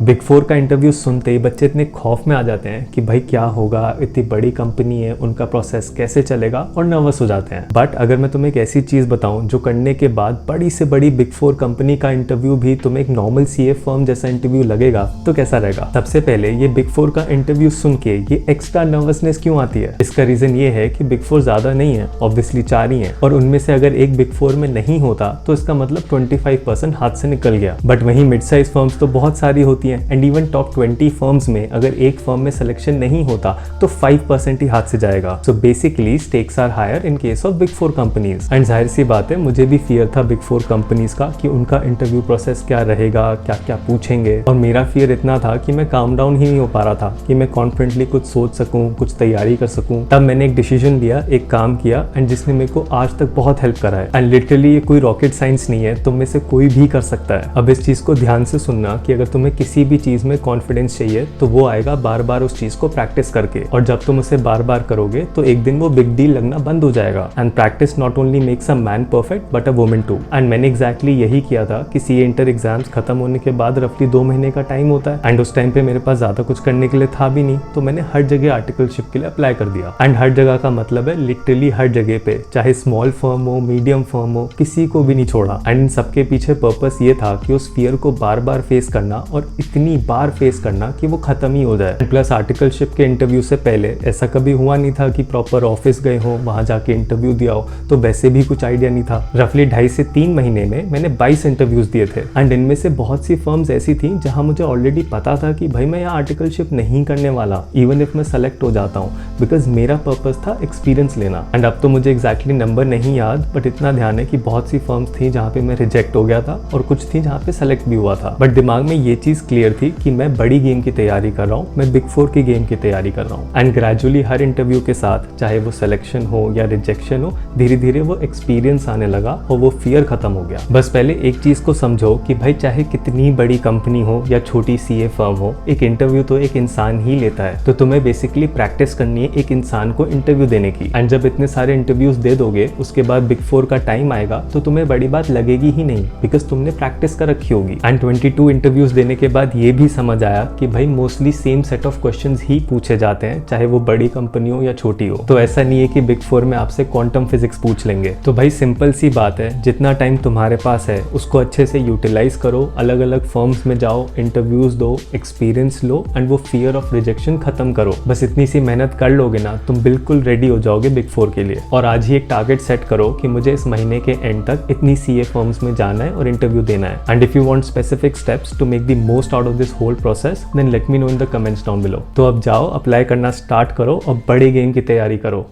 Big four का interview सुनते ही बच्चे इतने खौफ में आ जाते हैं कि भाई क्या होगा, इतनी बड़ी कंपनी है, उनका प्रोसेस कैसे चलेगा, और नर्वस हो जाते हैं। बट अगर मैं तुम्हें एक ऐसी चीज बताऊं जो करने के बाद बड़ी से बड़ी बिग फोर कंपनी का इंटरव्यू भी तुम्हें एक नॉर्मल सीए फर्म जैसा इंटरव्यू लगेगा, तो कैसा रहेगा। सबसे पहले ये बिग फोर का इंटरव्यू सुन के ये एक्स्ट्रा नर्वसनेस क्यों आती है? इसका रीजन ये है कि बिग फोर ज्यादा नहीं है, ऑब्वियसली 4 ही है, और उनमें से अगर एक बिग फोर में नहीं होता तो इसका मतलब 25% हाथ से निकल गया। बट वहीं मिड साइज फर्म्स तो बहुत सारी होती हैं, एंड इवन टॉप 20 फर्म्स में अगर एक फर्म में सिलेक्शन नहीं होता तो 5% ही हाथ से जाएगा। So basically stakes are higher in case of big four companies. And जाहिर सी बात है, मुझे भी फियर था बिग फोर कंपनीज का कि उनका इंटरव्यू प्रोसेस क्या रहेगा, क्या क्या पूछेंगे, और मेरा फियर इतना था कि मैं काम डाउन ही नहीं हो पा रहा था कि मैं कॉन्फिडेंटली कुछ सोच सकूं, कुछ तैयारी कर सकूं। तब मैंने एक डिसीजन लिया, एक काम किया, एंड जिसने मेरे को आज तक बहुत हेल्प करा है। एंड लिटरली ये कोई रॉकेट साइंस नहीं है, तुम में से कोई भी कर सकता है। अब इस चीज को ध्यान से सुनना कि अगर तुम्हें किसी भी चीज में कॉन्फिडेंस चाहिए तो वो आएगा बार बार उस चीज को प्रैक्टिस करके, और जब तुम उसे बार बार करोगे तो एक दिन वो बिग डील लगना बंद हो जाएगा। And practice not only makes a man perfect but a woman too. And मैंने एग्जैक्टली यही किया था कि सीए इंटर एग्जाम्स खत्म होने के बाद रफली 2 महीने का टाइम होता है, एंड उस टाइम पे मेरे पास ज्यादा कुछ करने के लिए था भी नहीं, तो मैंने हर जगह आर्टिकलशिप के लिए अप्लाई कर दिया। एंड हर जगह का मतलब है लिटरली हर जगह पे, चाहे स्मॉल फर्म हो, मीडियम फर्म हो, किसी को भी नहीं छोड़ा। एंड इन सबके पीछे पर्पस ये था कि उस फियर को बार बार फेस करना, और इतनी बार फेस करना कि वो खत्म ही हो जाए। प्लस आर्टिकलशिप के इंटरव्यू से पहले ऐसा कभी हुआ नहीं था कि प्रॉपर ऑफिस गए हो, वहां जाके इंटरव्यू दिया हो, तो वैसे भी कुछ आइडिया नहीं था। रफली 2.5 से 3 महीने में मैंने 22 इंटरव्यूज दिए थे, एंड इनमें से बहुत सी फर्म्स ऐसी थी जहां मुझे ऑलरेडी पता था कि भाई मैं यहाँ आर्टिकलशिप नहीं करने वाला, इवन इफ मैं सेलेक्ट हो जाता हूँ, बिकॉज मेरा पर्पस था एक्सपीरियंस लेना। एंड अब तो मुझे एग्जैक्टली नंबर नहीं याद, बट इतना ध्यान है कि बहुत सी फर्म्स थी जहाँ पे मैं रिजेक्ट हो गया था, और कुछ थी जहाँ पे सेलेक्ट भी हुआ था। बट दिमाग में ये चीज क्लियर थी कि मैं बड़ी गेम की तैयारी कर रहा हूँ, मैं बिग फोर की गेम की तैयारी कर रहा हूँ। एंड ग्रेजुअली हर इंटरव्यू के साथ, चाहे वो सिलेक्शन हो या रिजेक्शन हो, धीरे धीरे वो एक्सपीरियंस आने लगा और वो फियर खत्म हो गया। बस पहले एक चीज को समझो कि भाई चाहे कितनी बड़ी कंपनी हो या छोटी सीए फर्म हो, एक इंटरव्यू तो एक इंसान ही लेता है। तो तुम्हें बेसिकली प्रैक्टिस करनी है एक इंसान को इंटरव्यू देने की। एंड जब इतने सारे इंटरव्यूज दे दोगे, उसके बाद बिग फोर का टाइम आएगा तो तुम्हें बड़ी बात लगेगी ही नहीं, बिकॉज तुमने प्रैक्टिस कर रखी होगी। एंड 22 इंटरव्यूज देने के बाद ये भी समझ आया कि भाई mostly same set of questions ही पूछे जाते हैं, चाहे वो बड़ी कंपनी हो या छोटी हो। तो ऐसा नहीं है कि बिग फोर में आपसे क्वांटम फिजिक्स पूछ लेंगे। तो भाई सिंपल सी बात है, जितना टाइम तुम्हारे पास है उसको अच्छे से यूटिलाइज करो, अलग अलग फर्म्स में जाओ, इंटरव्यूज दो, एक्सपीरियंस लो, एंड वो फियर ऑफ रिजेक्शन खत्म करो। बस इतनी सी मेहनत कर लोगे ना, तुम बिल्कुल रेडी हो जाओगे बिग फोर के लिए। और आज ही एक टारगेट सेट करो कि मुझे इस महीने के एंड तक इतनी सीए फर्म्स में जाना है और इंटरव्यू देना है। And if you want specific steps to make the most out of this whole process, then let me know in the comments down below. तो अब जाओ, अप्लाई करना स्टार्ट करो और बड़े गेम की तैयारी करो।